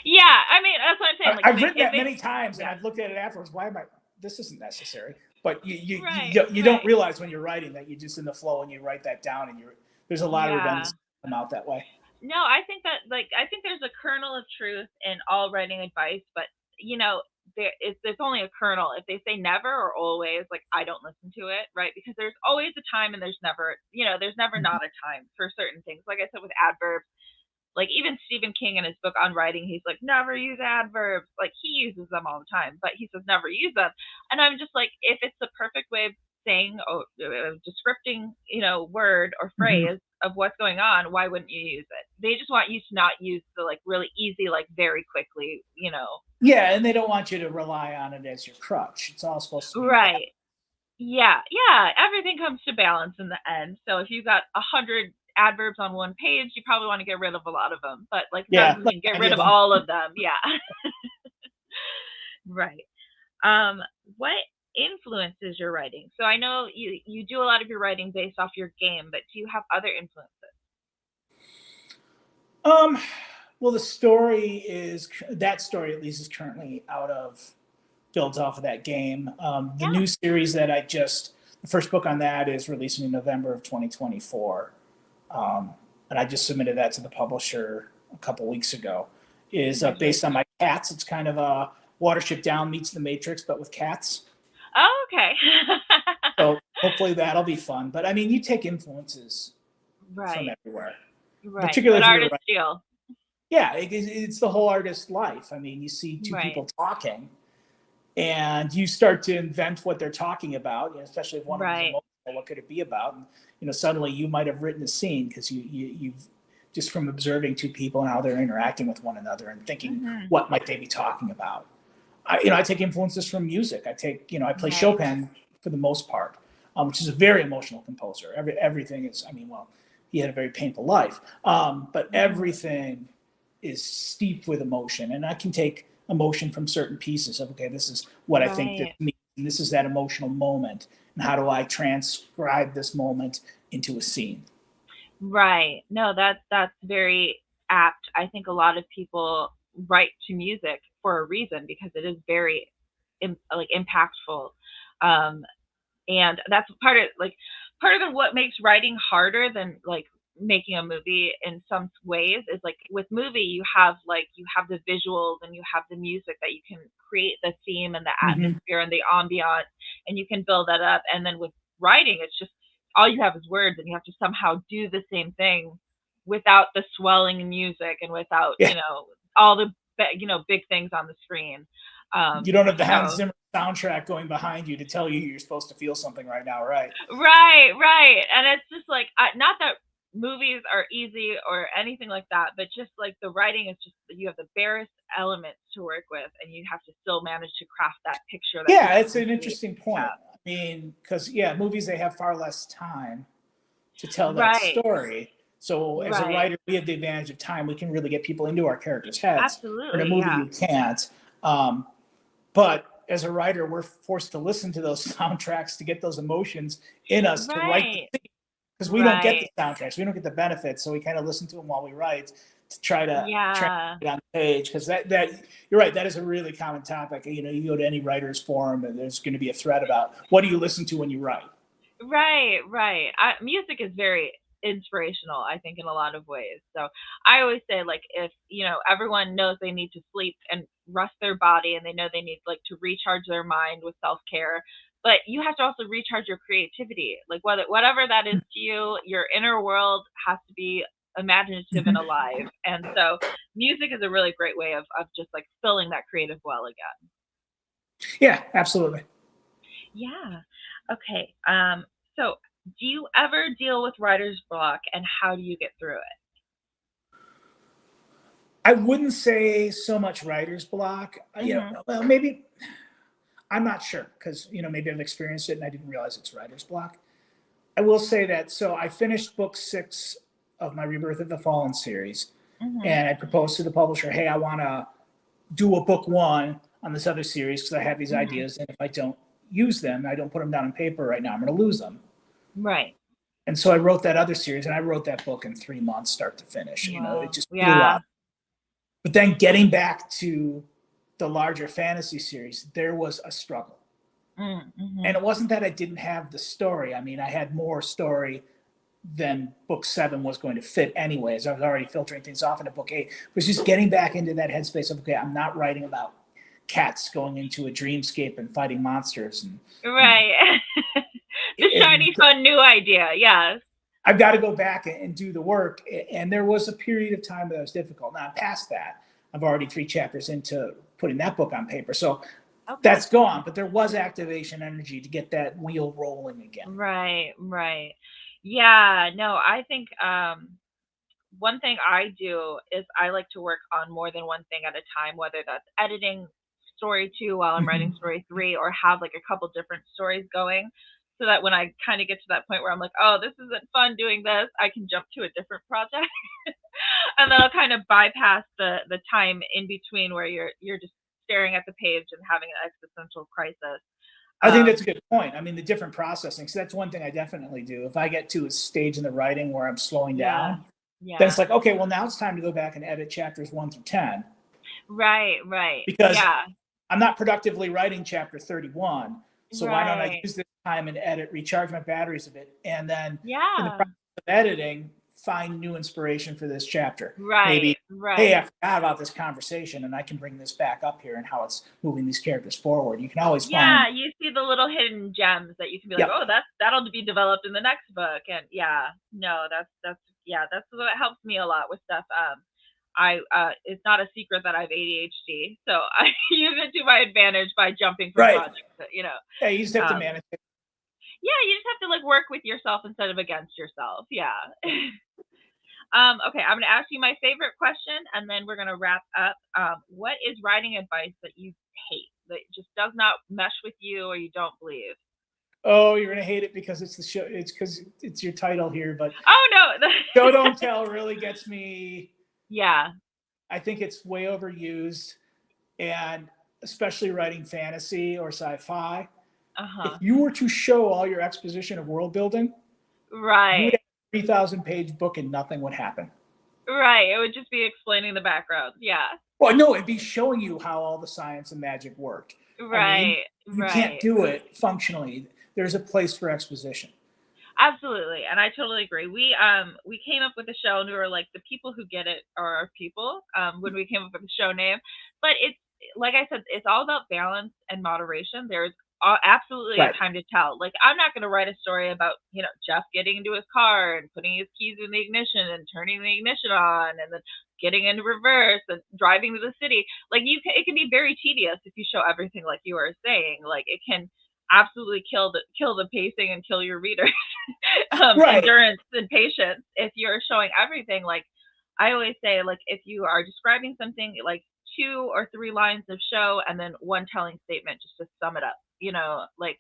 Yeah, I mean that's what I'm saying. Like, I've written that many times, and I've looked at it afterwards. Why am I? This isn't necessary. But you don't realize when you're writing that you're just in the flow and you write that down, and there's a lot of redundancy come out that way. No, I think that I think there's a kernel of truth in all writing advice, but there's only a kernel. If they say never or always, like I don't listen to it, right? Because there's always a time and there's never not a time for certain things. Like I said with adverbs, like even Stephen King in his book on writing, he's like, never use adverbs. Like he uses them all the time, but he says never use them. And I'm just like, if it's the perfect way of saying or descripting, word or phrase of what's going on, why wouldn't you use it? They just want you to not use the like really easy, like very quickly, Yeah, and they don't want you to rely on it as your crutch. It's all supposed to be right. Yeah, everything comes to balance in the end. So if you've got 100 adverbs on one page, you probably want to get rid of a lot of them, but like doesn't mean get rid of all of them. Yeah. Right. What influences your writing? So I know you do a lot of your writing based off your game, but do you have other influences? Well, the story at least is currently builds off of that game. The new series that the first book on that is releasing in November of 2024. And I just submitted that to the publisher a couple weeks ago. Is based on my cats. It's kind of a Watership Down meets The Matrix, but with cats. Oh, okay. So hopefully that'll be fun. But I mean, you take influences from everywhere. Right. Particularly what artist feel? Yeah, it's the whole artist life. I mean, you see two people talking, and you start to invent what they're talking about, especially if one of them is emotional. What could it be about? And suddenly you might have written a scene because you've just from observing two people and how they're interacting with one another and thinking what might they be talking about. I take influences from music. I play Chopin for the most part, which is a very emotional composer. Everything is. He had a very painful life, but everything is steeped with emotion, and I can take emotion from certain pieces of, okay, this is what I think this means, and this is that emotional moment, and how do I transcribe this moment into a scene? Right. No, that's very apt. I think a lot of people write to music for a reason because it is very impactful, and that's part of what makes writing harder than like making a movie in some ways is like with movie you have the visuals and you have the music that you can create the theme and the atmosphere and the ambiance, and you can build that up. And then with writing, it's just all you have is words, and you have to somehow do the same thing without the swelling music and without all the big things on the screen. You don't have the Hans Zimmer soundtrack going behind you to tell you you're supposed to feel something right now, right? Right. And it's just like, not that movies are easy or anything like that, but just like the writing is just, you have the barest elements to work with, and you have to still manage to craft that picture. It's an interesting point. I mean, because movies, they have far less time to tell that story. So as a writer, we have the advantage of time. We can really get people into our characters' heads. Absolutely. In a movie, you can't. But as a writer, we're forced to listen to those soundtracks to get those emotions in us to write the scene. Because we don't get the soundtracks, we don't get the benefits, so we kind of listen to them while we write to try to translate it on the page. Because that you're right, that is a really common topic. You go to any writer's forum, and there's going to be a thread about what do you listen to when you write. Right, right. Music is very inspirational, I think, in a lot of ways. So I always say, like, if everyone knows they need to sleep and rest their body, and they know they need like to recharge their mind with self care, but you have to also recharge your creativity. Like whatever that is to you, your inner world has to be imaginative and Mhm. alive. And so music is a really great way of just like filling that creative well again. Yeah, absolutely. Yeah. Okay. So do you ever deal with writer's block, and how do you get through it? I wouldn't say so much writer's block. Mhm. Well, maybe I'm not sure because maybe I've experienced it and I didn't realize it's writer's block. I will say that. So I finished book 6 of my Rebirth of the Fallen series, Mhm. and I proposed to the publisher, "Hey, I want to do a book 1 on this other series because I have these Mhm. ideas, and if I don't use them, I don't put them down on paper right now, I'm going to lose them." Right. And so I wrote that other series, and I wrote that book in 3 months, start to finish. It Wow. just flew Yeah. out. But then getting back to the larger fantasy series, there was a struggle. And Mhm. it wasn't that I didn't have the story. I mean, I had more story than book 7 was going to fit anyways. I was already filtering things off into book 8. It was just getting back into that headspace of, okay, I'm not writing about cats going into a dreamscape and fighting monsters. Right. The And shiny fun new idea. Yes. I've got to go back and do the work. And there was a period of time that was difficult. Now I'm past that. I've already 3 chapters into putting that book on paper. So Okay. that's gone, but there was activation energy to get that wheel rolling again. Right, right. Yeah, no, I think one thing I do is I like to work on more than one thing at a time, whether that's editing story 2 while I'm writing Mhm. story 3, or have like a couple different stories going, so that when I kind of get to that point where I'm like, oh, this isn't fun doing this, I can jump to a different project. And then I'll kind of bypass the time in between where you're just staring at the page and having an existential crisis. I think Um, that's a good point. I mean, the different processing. So that's one thing I definitely do. If I get to a stage in the writing where I'm slowing yeah, down, then it's yeah, like, okay, well, now it's time to go back and edit chapters 1 through 10 right, right, because yeah, I'm not productively writing chapter 31. So why don't I right, use this time and edit, recharge my batteries a bit, and then in the yeah, process of editing, find new inspiration for this chapter. right, Maybe, hey, right. I forgot about this conversation and I can bring this back up here and how it's moving these characters forward. You can always find, Yeah, you see the little hidden gems that you can be like, yep, oh, that'll be developed in the next book. And yeah, no, that's yeah, that's what helps me a lot with stuff. I it's not a secret that I have ADHD, so I use it to my advantage by jumping from right. project to. Yeah, you just have to Um, manage it. yeah, you just have to like work with yourself instead of against yourself. Yeah. Yeah. Okay, I'm gonna ask you my favorite question, and then we're gonna wrap up. What is writing advice that you hate, that just does not mesh with you or you don't believe? Oh, you're gonna hate it because it's the show. It's because it's your title here, but Oh no. show don't tell really gets me. Yeah. I think it's way overused, and especially writing fantasy or sci-fi. If Uh-huh. you were to show all your exposition of world building, you would Right. have a 3,000-page book and nothing would happen. Right. It would just be explaining the background. Yeah. Well, no, it'd be showing you how all the science and magic worked. I mean, Right. you can't Right. do it functionally. There's a place for exposition. Absolutely, and I totally agree. We came up with a show, and we were like, the people who get it are our people. When we came up with the show name, but it's like I said, it's all about balance and moderation. There's absolutely a Right. time to tell. Like I'm not going to write a story about Jeff getting into his car and putting his keys in the ignition and turning the ignition on and then getting into reverse and driving to the city. Like it can be very tedious if you show everything like you were saying. Like it can absolutely kill the pacing and kill your reader. Right. Endurance and patience if you're showing everything. Like I always say, like if you are describing something, like 2 or 3 lines of show and then one telling statement just to sum it up, like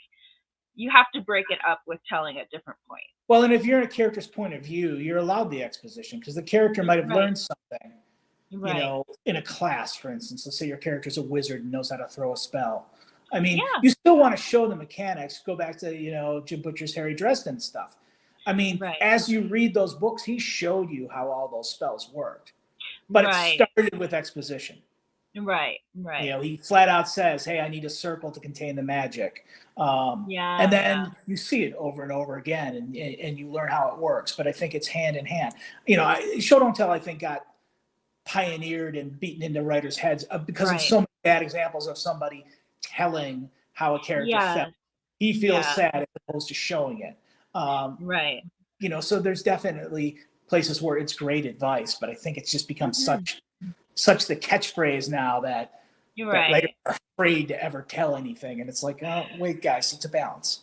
you have to break it up with telling at different points. Well, and if you're in a character's point of view, you're allowed the exposition because the character might have Right, learned something, right. in a class, for instance. Let's say your character's a wizard and knows how to throw a spell. I mean, Yeah, you still want to show the mechanics. Go back to, Jim Butcher's Harry Dresden stuff. I mean, right, as you read those books, he showed you how all those spells worked, but it right. started with exposition. Right, right. He flat out says, "Hey, I need a circle to contain the magic," and Yeah, yeah. then you see it over and over again, and you learn how it works. But I think it's hand in hand. Show don't tell. I think got pioneered and beaten into writers' heads because of Right. so many bad examples of somebody telling how a character felt. Yes, He feels yeah, sad as opposed to showing it. Um, right. so there's definitely places where it's great advice, but I think it's just become Mhm. such the catchphrase now that writers Right. are afraid to ever tell anything, and it's like, oh wait, guys, it's a balance.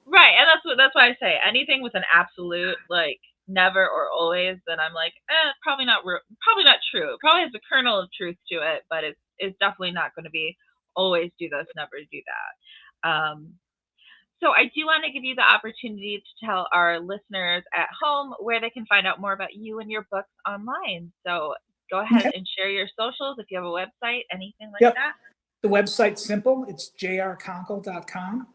Right, and that's why I say anything with an absolute, like, never or always, then I'm like, probably probably not true. It probably has a kernel of truth to it, but it's definitely not gonna be always do this, never do that. So I do wanna give you the opportunity to tell our listeners at home where they can find out more about you and your books online. So go ahead Okay. and share your socials if you have a website, anything like Yep. that. The website's simple. It's jrkonkol.com.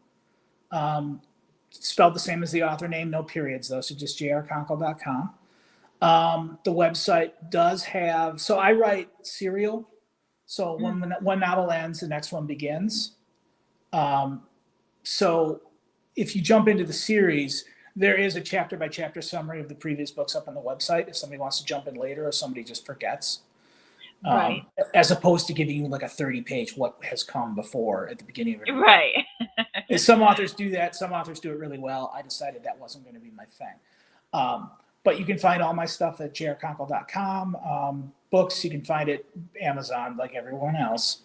Spelled the same as the author name, no periods though, so just jrkonkol.com. The website does have, so I write serial. So when one novel ends, the next one begins. So if you jump into the series, there is a chapter by chapter summary of the previous books up on the website if somebody wants to jump in later or somebody just forgets. Right. As opposed to giving you like a 30-page what has come before at the beginning of every book. Right. Some authors do that. Some authors do it really well. I decided that wasn't going to be my thing. But you can find all my stuff at jrkonkol.com. Books, you can find it Amazon like everyone else.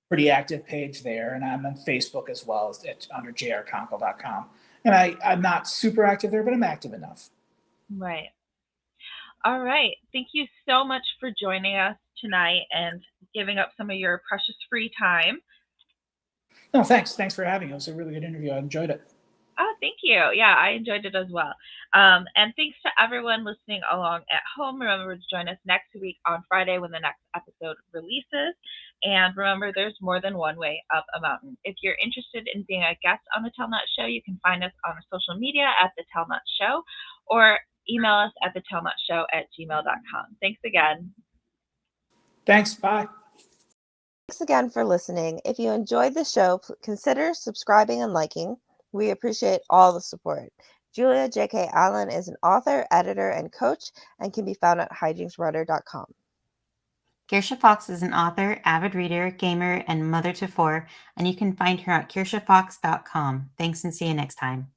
Pretty active page there. And I'm on Facebook as well under jrkonkol.com. And I'm not super active there, but I'm active enough. Right. All right. Thank you so much for joining us tonight and giving up some of your precious free time. No, thanks. Thanks for having me. It was a really good interview. I enjoyed it. Oh, thank you. Yeah, I enjoyed it as well. And thanks to everyone listening along at home. Remember to join us next week on Friday when the next episode releases. And remember, there's more than one way up a mountain. If you're interested in being a guest on the Tell Not Show, you can find us on our social media at the Tell Not Show or email us at thetellnotshow@gmail.com. Thanks again. Thanks. Bye. Thanks again for listening. If you enjoyed the show, consider subscribing and liking. We appreciate all the support. Julia J.K. Allen is an author, editor, and coach and can be found at hijingsrudder.com. Kirsha Fox is an author, avid reader, gamer, and mother to 4, and you can find her at kirshafox.com. Thanks and see you next time.